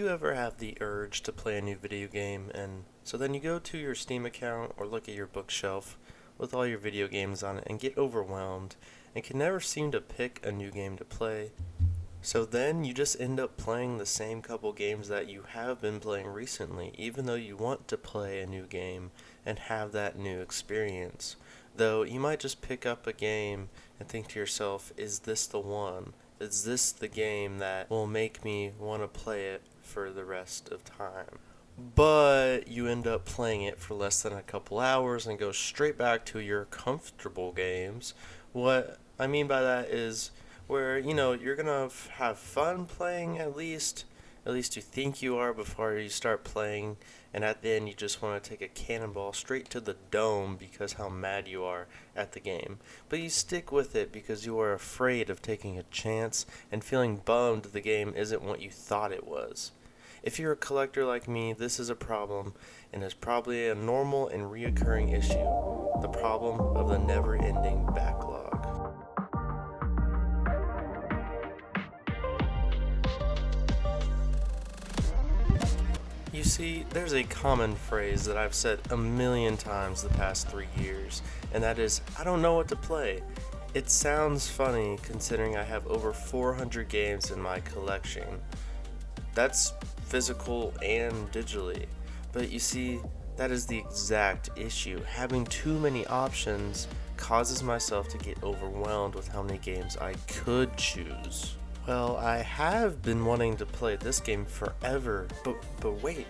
you ever have the urge to play a new video game, and so then you go to your Steam account or look at your bookshelf with all your video games on it and get overwhelmed and can never seem to pick a new game to play? So then you just end up playing the same couple games that you have been playing recently, even though you want to play a new game and have that new experience. Though you might just pick up a game and think to yourself, is this the one? Is this the game that will make me want to play it for the rest of time? But you end up playing it for less than a couple hours and go straight back to your comfortable games. What I mean by that is where, you're gonna have fun playing at least you think you are before you start playing, and at the end you just want to take a cannonball straight to the dome because how mad you are at the game. But you stick with it because you are afraid of taking a chance and feeling bummed the game isn't what you thought it was. If you're a collector like me, this is a problem, and is probably a normal and reoccurring issue, the problem of the never-ending backlog. You see, there's a common phrase that I've said a million times the past 3 years, and that is, I don't know what to play. It sounds funny considering I have over 400 games in my collection. That's physical and digitally. But you see, that is the exact issue. Having too many options causes myself to get overwhelmed with how many games I could choose. Well, I have been wanting to play this game forever, but wait,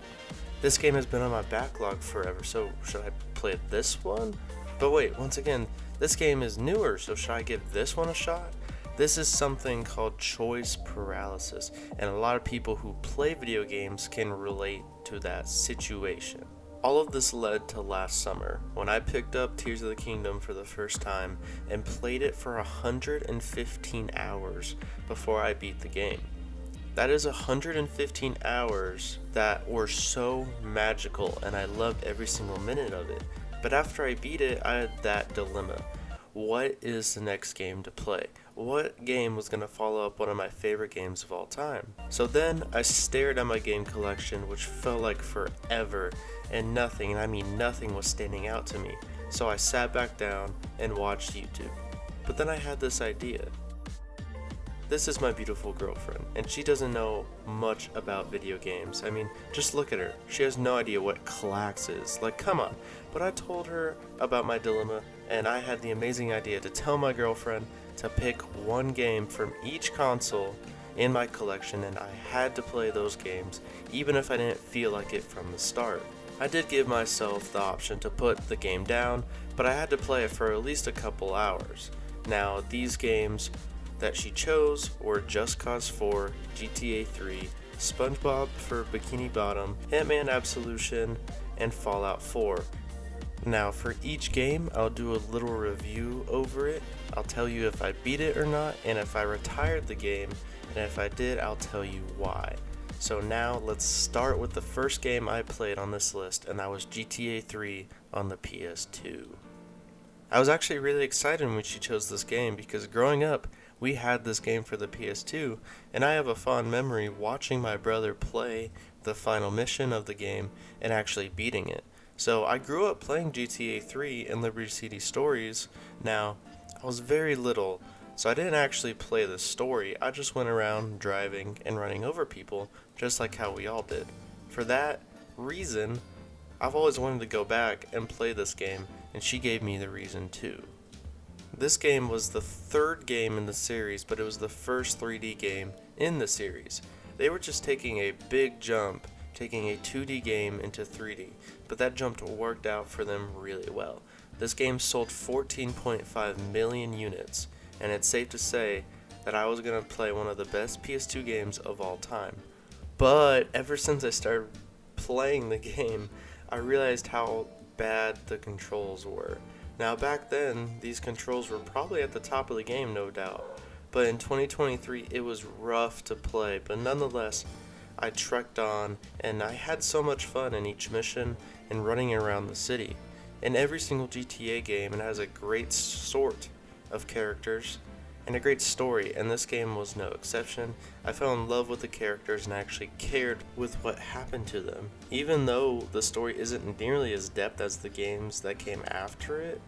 this game has been on my backlog forever, so should I play this one? But wait, once again, this game is newer, so should I give this one a shot? This is something called choice paralysis, and a lot of people who play video games can relate to that situation. All of this led to last summer, when I picked up Tears of the Kingdom for the first time and played it for 115 hours before I beat the game. That is 115 hours that were so magical, and I loved every single minute of it. But after I beat it, I had that dilemma. What is the next game to play? What game was going to follow up one of my favorite games of all time? So then I stared at my game collection, which felt like forever, and nothing, and I mean nothing, was standing out to me. So I sat back down and watched YouTube. But then I had this idea. This is my beautiful girlfriend, and she doesn't know much about video games. I mean, just look at her. She has no idea what Klax is. Like, come on. But I told her about my dilemma, and I had the amazing idea to tell my girlfriend to pick one game from each console in my collection, and I had to play those games, even if I didn't feel like it from the start. I did give myself the option to put the game down, but I had to play it for at least a couple hours. Now, these games that she chose were Just Cause 4, GTA 3, SpongeBob for Bikini Bottom, Hitman Absolution, and Fallout 4. Now, for each game, I'll do a little review over it. I'll tell you if I beat it or not, and if I retired the game, and if I did, I'll tell you why. So now, let's start with the first game I played on this list, and that was GTA 3 on the PS2. I was actually really excited when she chose this game because growing up, we had this game for the PS2, and I have a fond memory watching my brother play the final mission of the game and actually beating it. So I grew up playing GTA 3 and Liberty City Stories. Now, I was very little, so I didn't actually play the story. I just went around driving and running over people, just like how we all did. For that reason, I've always wanted to go back and play this game, and she gave me the reason too. This game was the third game in the series, but it was the first 3D game in the series. They were just taking a big jump, taking a 2D game into 3D, but that jump worked out for them really well. This game sold 14.5 million units, and it's safe to say that I was going to play one of the best PS2 games of all time. But ever since I started playing the game, I realized how bad the controls were. Now back then, these controls were probably at the top of the game, no doubt. But in 2023, it was rough to play, but nonetheless, I trekked on, and I had so much fun in each mission and running around the city. In every single GTA game, it has a great sort of characters, and a great story, and this game was no exception. I fell in love with the characters and actually cared with what happened to them. Even though the story isn't nearly as depth as the games that came after it,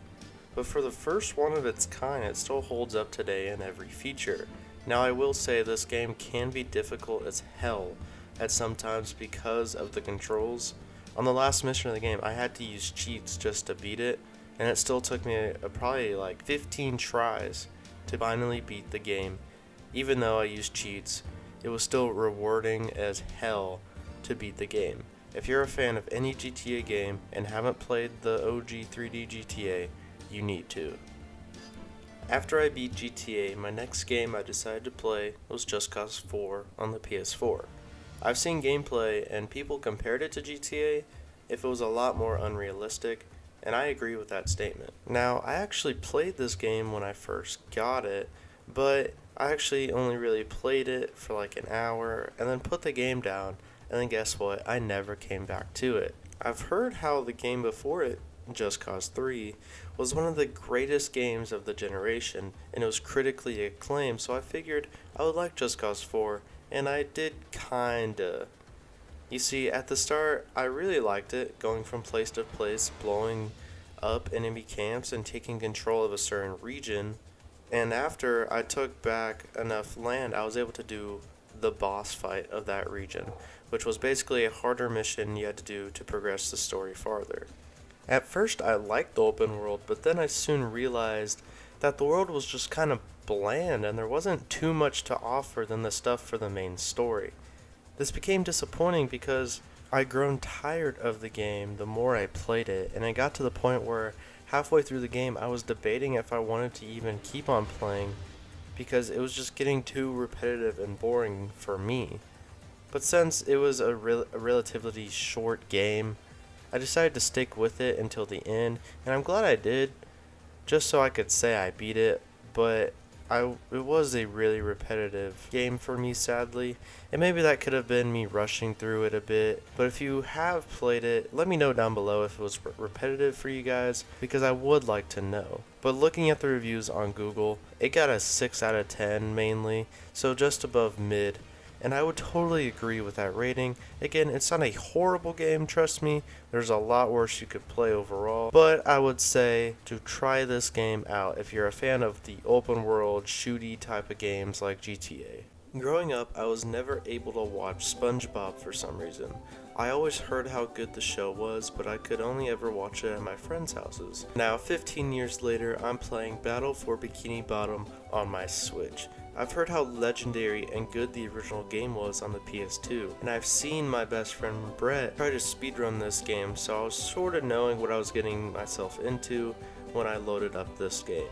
but for the first one of its kind, it still holds up today in every feature. Now I will say this game can be difficult as hell at sometimes because of the controls. On the last mission of the game, I had to use cheats just to beat it, and it still took me probably like 15 tries to finally beat the game. Even though I used cheats, it was still rewarding as hell to beat the game. If you're a fan of any GTA game and haven't played the OG 3D GTA, you need to. After I beat GTA, my next game I decided to play was Just Cause 4 on the PS4. I've seen gameplay and people compared it to GTA if it was a lot more unrealistic, and I agree with that statement. Now, I actually played this game when I first got it, but I actually only really played it for like an hour and then put the game down, and then guess what? I never came back to it. I've heard how the game before it, Just Cause 3, was one of the greatest games of the generation, and it was critically acclaimed, so I figured I would like Just Cause 4, and I did kinda. You see, at the start, I really liked it, going from place to place, blowing up enemy camps and taking control of a certain region, and after I took back enough land, I was able to do the boss fight of that region, which was basically a harder mission you had to do to progress the story farther. At first I liked the open world, but then I soon realized that the world was just kind of bland and there wasn't too much to offer than the stuff for the main story. This became disappointing because I'd grown tired of the game the more I played it, and it got to the point where halfway through the game I was debating if I wanted to even keep on playing because it was just getting too repetitive and boring for me. But since it was a relatively short game, I decided to stick with it until the end, and I'm glad I did, just so I could say I beat it, but it was a really repetitive game for me, sadly, and maybe that could have been me rushing through it a bit, but if you have played it, let me know down below if it was repetitive for you guys, because I would like to know. But looking at the reviews on Google, it got a 6 out of 10 mainly, so just above mid. And I would totally agree with that rating. Again, it's not a horrible game, trust me. There's a lot worse you could play overall. But I would say to try this game out if you're a fan of the open world, shooty type of games like GTA. Growing up, I was never able to watch SpongeBob for some reason. I always heard how good the show was, but I could only ever watch it at my friends' houses. Now, 15 years later, I'm playing Battle for Bikini Bottom on my Switch. I've heard how legendary and good the original game was on the PS2, and I've seen my best friend Brett try to speedrun this game, so I was sort of knowing what I was getting myself into when I loaded up this game.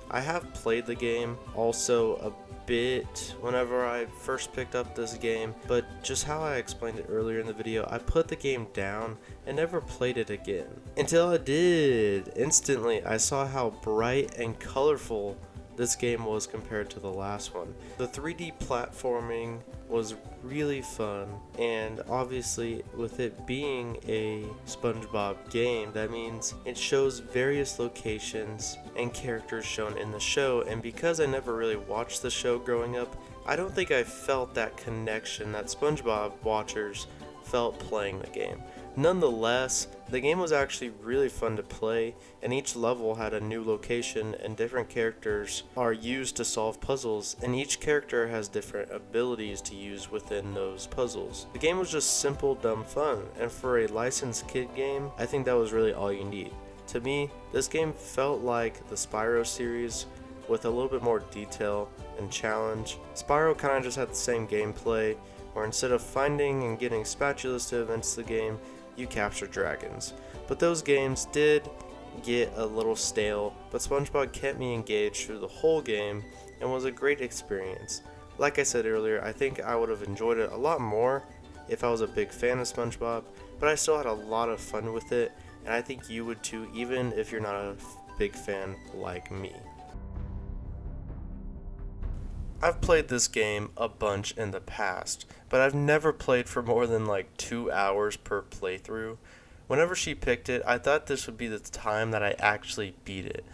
I have played the game also a bit whenever I first picked up this game, but just how I explained it earlier in the video, I put the game down and never played it again. Until I did. Instantly, I saw how bright and colorful this game was compared to the last one. The 3D platforming was really fun, and obviously with it being a SpongeBob game, that means it shows various locations and characters shown in the show, and because I never really watched the show growing up, I don't think I felt that connection that SpongeBob watchers felt playing the game. Nonetheless, the game was actually really fun to play, and each level had a new location and different characters are used to solve puzzles, and each character has different abilities to use within those puzzles. The game was just simple, dumb fun, and for a licensed kid game, I think that was really all you need. To me, this game felt like the Spyro series with a little bit more detail and challenge. Spyro kind of just had the same gameplay, where instead of finding and getting spatulas to advance the game, you capture dragons. But those games did get a little stale, but SpongeBob kept me engaged through the whole game and was a great experience. Like I said earlier, I think I would have enjoyed it a lot more if I was a big fan of SpongeBob, but I still had a lot of fun with it, and I think you would too, even if you're not a big fan like me. I've played this game a bunch in the past, but I've never played for more than like 2 hours per playthrough. Whenever she picked it, I thought this would be the time that I actually beat it.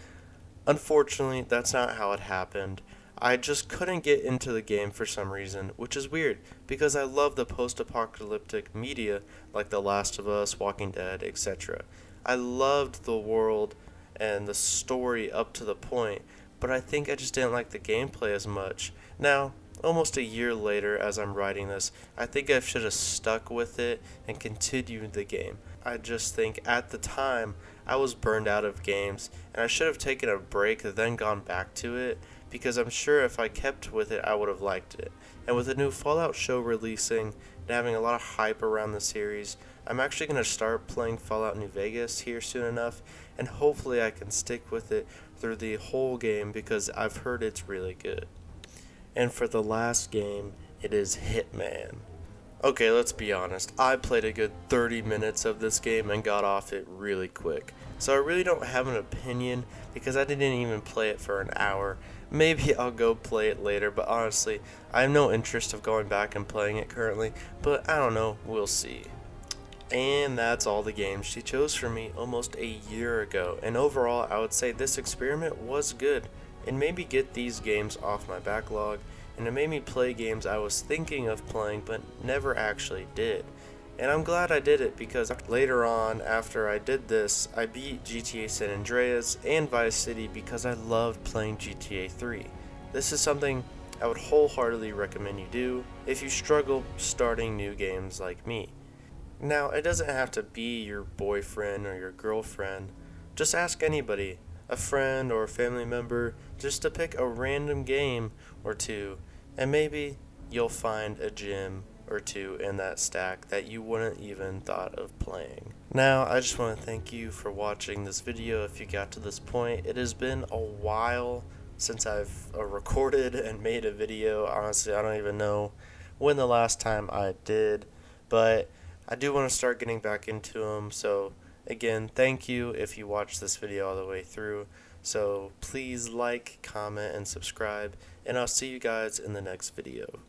Unfortunately, that's not how it happened. I just couldn't get into the game for some reason, which is weird because I love the post-apocalyptic media like The Last of Us, Walking Dead, etc. I loved the world and the story up to the point, but I think I just didn't like the gameplay as much. Now, almost a year later, as I'm writing this, I think I should have stuck with it and continued the game. I just think at the time I was burned out of games and I should have taken a break and then gone back to it because I'm sure if I kept with it I would have liked it. And with the new Fallout show releasing and having a lot of hype around the series, I'm actually going to start playing Fallout New Vegas here soon enough, and hopefully I can stick with it through the whole game because I've heard it's really good. And for the last game, it is Hitman. Okay, let's be honest, I played a good 30 minutes of this game and got off it really quick. So I really don't have an opinion because I didn't even play it for an hour. Maybe I'll go play it later, but honestly, I have no interest of going back and playing it currently, but I don't know, we'll see. And that's all the games she chose for me almost a year ago, and overall I would say this experiment was good. It made me get these games off my backlog, and it made me play games I was thinking of playing but never actually did. And I'm glad I did it because later on, after I did this, I beat GTA San Andreas and Vice City because I loved playing GTA 3. This is something I would wholeheartedly recommend you do if you struggle starting new games like me. Now, it doesn't have to be your boyfriend or your girlfriend. Just ask anybody, a friend or a family member, just to pick a random game or two, and maybe you'll find a gem or two in that stack that you wouldn't even thought of playing. Now, I just want to thank you for watching this video if you got to this point. It has been a while since I've recorded and made a video. Honestly, I don't even know when the last time I did, but I do want to start getting back into them. So again, thank you if you watched this video all the way through. So please like, comment, and subscribe, and I'll see you guys in the next video.